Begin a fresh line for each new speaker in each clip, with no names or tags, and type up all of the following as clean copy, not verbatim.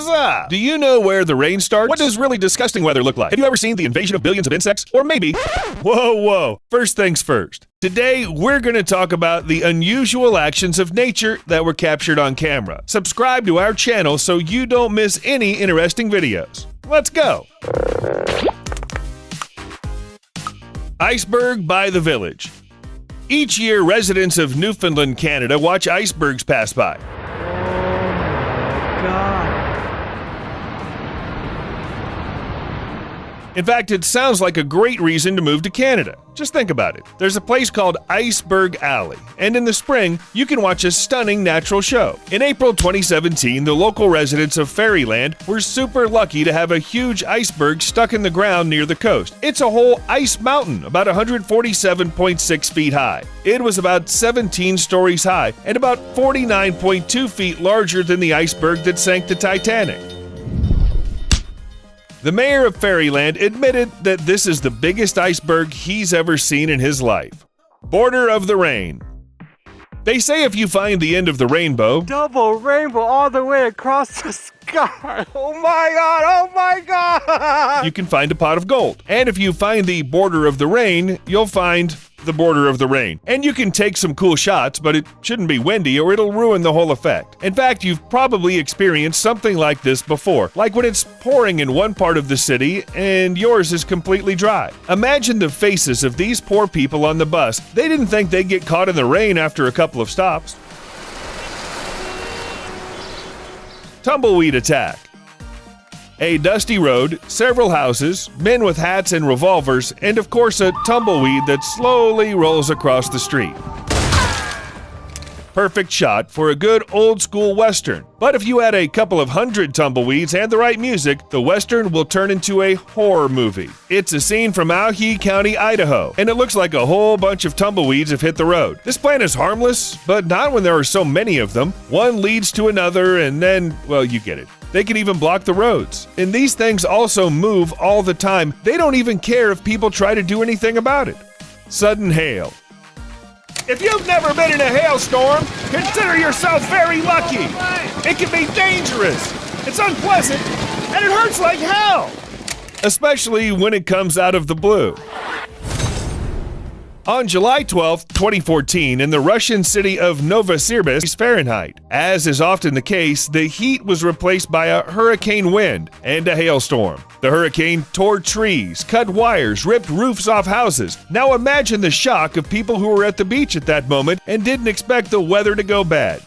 Huzzah! Do you know where the rain starts? What does really disgusting weather look like? Have you ever seen the invasion of billions of insects? Or maybe... Whoa. First things first. Today, we're going to talk about the unusual actions of nature that were captured on camera. Subscribe to our channel so you don't miss any interesting videos. Let's go! Iceberg by the village. Each year, residents of Newfoundland, Canada watch icebergs pass by. In fact, it sounds like a great reason to move to Canada. Just think about it. There's a place called Iceberg Alley, and in the spring, you can watch a stunning natural show. In April 2017, the local residents of Fairyland were super lucky to have a huge iceberg stuck in the ground near the coast. It's a whole ice mountain, about 147.6 feet high. It was about 17 stories high and about 49.2 feet larger than the iceberg that sank the Titanic. The mayor of Fairyland admitted that this is the biggest iceberg he's ever seen in his life. Border of the Rain. They say if you find the end of the rainbow,
double rainbow all the way across the sky. Oh my God,
you can find a pot of gold. And if you find the border of the rain, you'll find the border of the rain. And you can take some cool shots, but it shouldn't be windy or it'll ruin the whole effect. In fact, you've probably experienced something like this before, like when it's pouring in one part of the city and yours is completely dry. Imagine the faces of these poor people on the bus. They didn't think they'd get caught in the rain after a couple of stops. Tumbleweed attack. A dusty road, several houses, men with hats and revolvers, and of course a tumbleweed that slowly rolls across the street. Perfect shot for a good old-school Western. But if you add a couple of hundred tumbleweeds and the right music, the Western will turn into a horror movie. It's a scene from Owhee County, Idaho, and it looks like a whole bunch of tumbleweeds have hit the road. This plant is harmless, but not when there are so many of them. One leads to another, and then, well, you get it. They can even block the roads. And these things also move all the time. They don't even care if people try to do anything about it. Sudden hail. If you've never been in a hailstorm, consider yourself very lucky. It can be dangerous, it's unpleasant, and it hurts like hell. Especially when it comes out of the blue. On July 12, 2014, in the Russian city of Novosibirsk, Fahrenheit, as is often the case, the heat was replaced by a hurricane wind and a hailstorm. The hurricane tore trees, cut wires, ripped roofs off houses. Now imagine the shock of people who were at the beach at that moment and didn't expect the weather to go bad.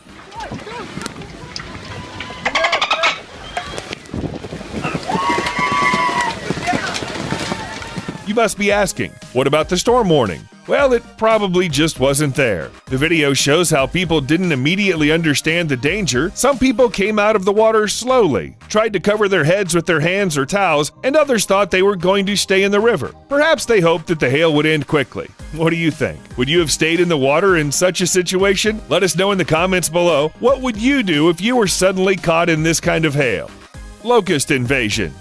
You must be asking, what about the storm warning? Well, it probably just wasn't there. The video shows how people didn't immediately understand the danger. Some people came out of the water slowly, tried to cover their heads with their hands or towels, and others thought they were going to stay in the river. Perhaps they hoped that the hail would end quickly. What do you think? Would you have stayed in the water in such a situation? Let us know in the comments below. What would you do if you were suddenly caught in this kind of hail? Locust invasion.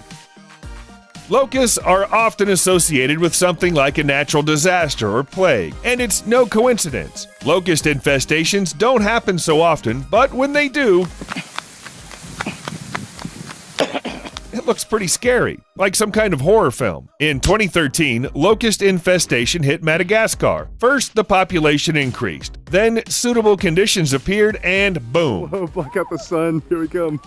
Locusts are often associated with something like a natural disaster or plague, and it's no coincidence. Locust infestations don't happen so often, but when they do, it looks pretty scary, like some kind of horror film. In 2013, locust infestation hit Madagascar. First, the population increased. Then, suitable conditions appeared, and boom.
Whoa, block out the sun. Here we come.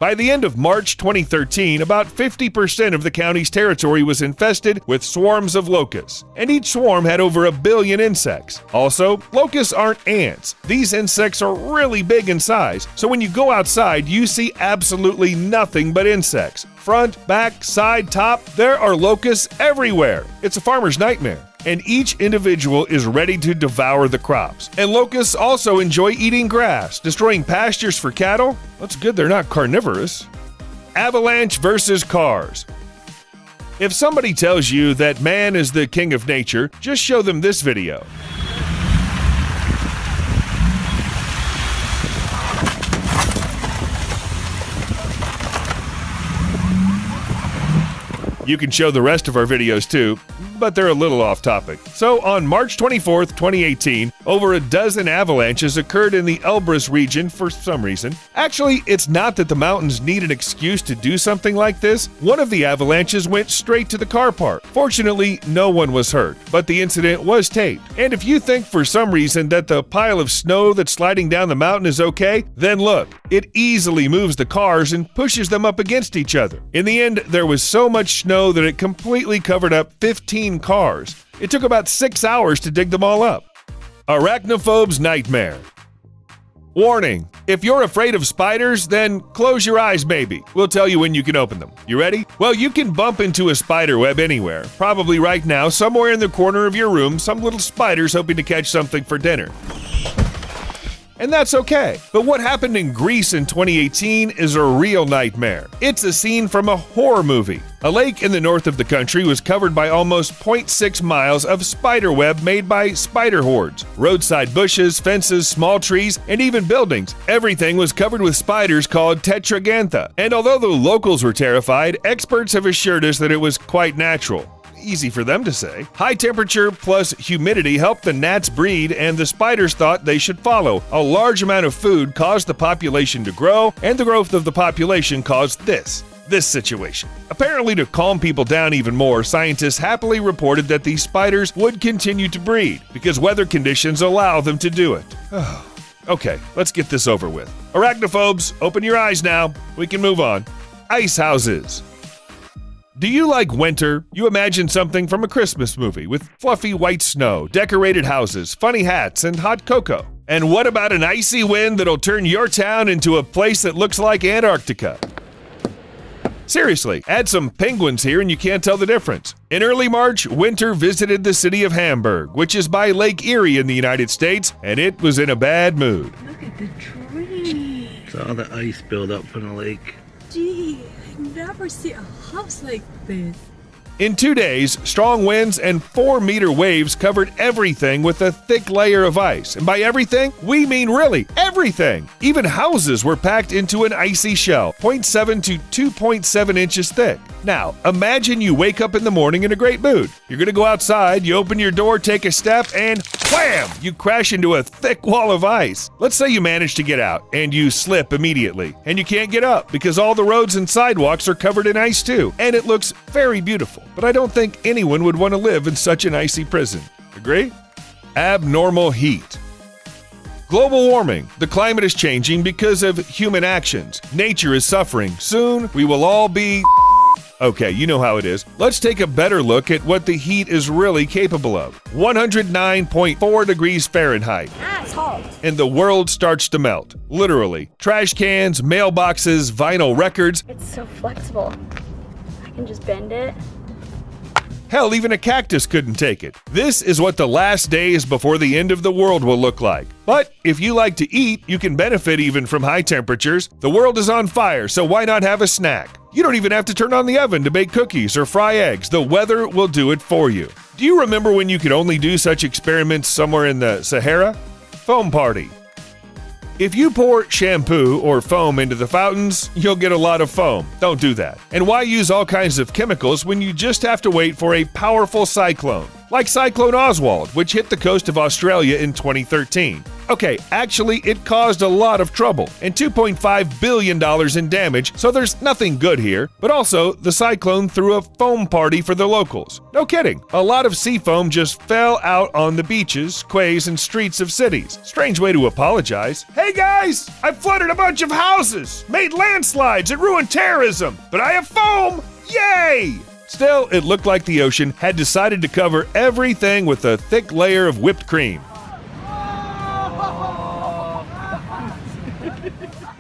By the end of March 2013, about 50% of the county's territory was infested with swarms of locusts, and each swarm had over 1 billion insects. Also, locusts aren't ants. These insects are really big in size, so when you go outside, you see absolutely nothing but insects. Front, back, side, top, there are locusts everywhere. It's a farmer's nightmare. And each individual is ready to devour the crops. And locusts also enjoy eating grass, destroying pastures for cattle. That's good they're not carnivorous. Avalanche versus cars. If somebody tells you that man is the king of nature, just show them this video. You can show the rest of our videos too. but they're a little off topic. So on March 24th, 2018, over a dozen avalanches occurred in the Elbrus region for some reason. Actually, it's not that the mountains need an excuse to do something like this. One of the avalanches went straight to the car park. Fortunately, no one was hurt, but the incident was taped. And if you think for some reason that the pile of snow that's sliding down the mountain is okay, then look, it easily moves the cars and pushes them up against each other. In the end, there was so much snow that it completely covered up 15 cars. It took about 6 hours to dig them all up. Arachnophobe's nightmare. Warning, if you're afraid of spiders, then close your eyes maybe. We'll tell you when you can open them. You ready? Well, you can bump into a spider web anywhere. Probably right now, somewhere in the corner of your room, some little spider's hoping to catch something for dinner. And that's okay. But what happened in Greece in 2018 is a real nightmare. It's a scene from a horror movie. A lake in the north of the country was covered by almost 0.6 miles of spider web made by spider hordes. Roadside bushes, fences, small trees, and even buildings. Everything was covered with spiders called tetragantha. And although the locals were terrified, experts have assured us that it was quite natural. Easy for them to say. High temperature plus humidity helped the gnats breed, and the spiders thought they should follow. A large amount of food caused the population to grow, and the growth of the population caused this situation. Apparently, to calm people down even more, scientists happily reported that these spiders would continue to breed because weather conditions allow them to do it. Okay, let's get this over with. Arachnophobes, open your eyes now. We can move on. Ice houses. Do you like winter? You imagine something from a Christmas movie with fluffy white snow, decorated houses, funny hats, and hot cocoa. And what about an icy wind that'll turn your town into a place that looks like Antarctica? Seriously, add some penguins here and you can't tell the difference. In early March, winter visited the city of Hamburg, which is by Lake Erie in the United States, and it was in a bad mood.
Look at the trees.
It's all the ice build up in the lake.
Gee, I never see a house like this.
In 2 days, strong winds and 4-meter waves covered everything with a thick layer of ice. And by everything, we mean really everything. Even houses were packed into an icy shell, 0.7 to 2.7 inches thick. Now, imagine you wake up in the morning in a great mood. You're going to go outside, you open your door, take a step, and wham! You crash into a thick wall of ice. Let's say you manage to get out, and you slip immediately, and you can't get up because all the roads and sidewalks are covered in ice too, and it looks very beautiful. But I don't think anyone would want to live in such an icy prison. Agree? Abnormal heat. Global warming. The climate is changing because of human actions. Nature is suffering. Soon, we will all be... Okay, you know how it is. Let's take a better look at what the heat is really capable of. 109.4 degrees Fahrenheit.
Asshole.
And the world starts to melt. Literally. Trash cans, mailboxes, vinyl records.
It's so flexible. I can just bend it.
Hell, even a cactus couldn't take it. This is what the last days before the end of the world will look like. But if you like to eat, you can benefit even from high temperatures. The world is on fire, so why not have a snack? You don't even have to turn on the oven to bake cookies or fry eggs. The weather will do it for you. Do you remember when you could only do such experiments somewhere in the Sahara? Foam party. If you pour shampoo or foam into the fountains, you'll get a lot of foam. Don't do that. And why use all kinds of chemicals when you just have to wait for a powerful cyclone? Like Cyclone Oswald, which hit the coast of Australia in 2013. Okay, actually, it caused a lot of trouble and $2.5 billion in damage, so there's nothing good here. But also, the cyclone threw a foam party for the locals. No kidding. A lot of sea foam just fell out on the beaches, quays, and streets of cities. Strange way to apologize. Hey guys, I flooded a bunch of houses, made landslides, and ruined terrorism, but I have foam! Yay! Still, it looked like the ocean had decided to cover everything with a thick layer of whipped cream.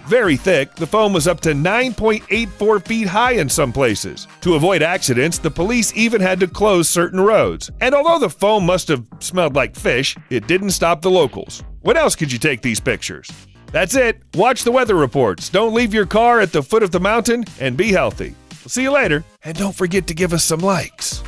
Very thick, the foam was up to 9.84 feet high in some places. To avoid accidents, the police even had to close certain roads. And although the foam must have smelled like fish, it didn't stop the locals. When else could you take these pictures? That's it. Watch the weather reports. Don't leave your car at the foot of the mountain, and be healthy. We'll see you later. And don't forget to give us some likes.